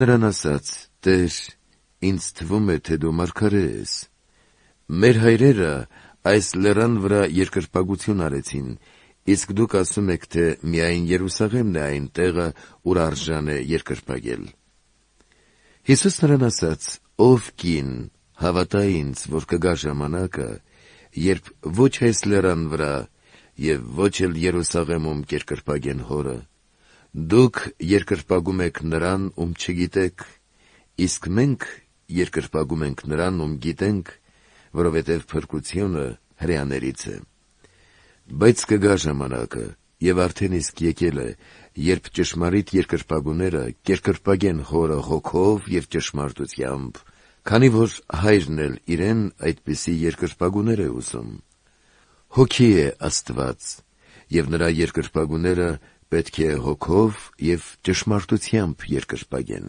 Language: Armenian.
Նրան ասաց. «Տեր, ինձ թվում է, թե դու մարգարե ես։ Մեր հայրերը այս լեռան վրա երկրպագություն արեցին, իսկ դուք ասում եք, թե միայն Երուսաղեմն է այն տեղը, ուր արժան է երկրպագել»։ Հիսուս նրան ասաց. «Ով կին, հավատա ինձ, որ կգա ժամանակը, երբ ոչ այս լեռան վրա և ոչ էլ Երուսաղեմում կերկրպագեն հորը։ Դուք երկրպագում եք նրան, ում չգիտեք, իսկ մենք երկրպագում ենք նրան, ում գիտենք, որովհետև փրկությունը հրեաներից է։ Բայց կգա ժամանակը, և արդեն իսկ եկել է, երբ ճշմարիտ երկրպագուները կերկրպագեն հորը հոգով և ճշմարտությամբ, քանի որ հայրն էլ իրեն այդպիսի երկրպագուներ է ուզում։ Հոգի է Աստված, և նրա երկրպագուները պետք է հոգով և ճշմարտությամբ երկրպագեն»։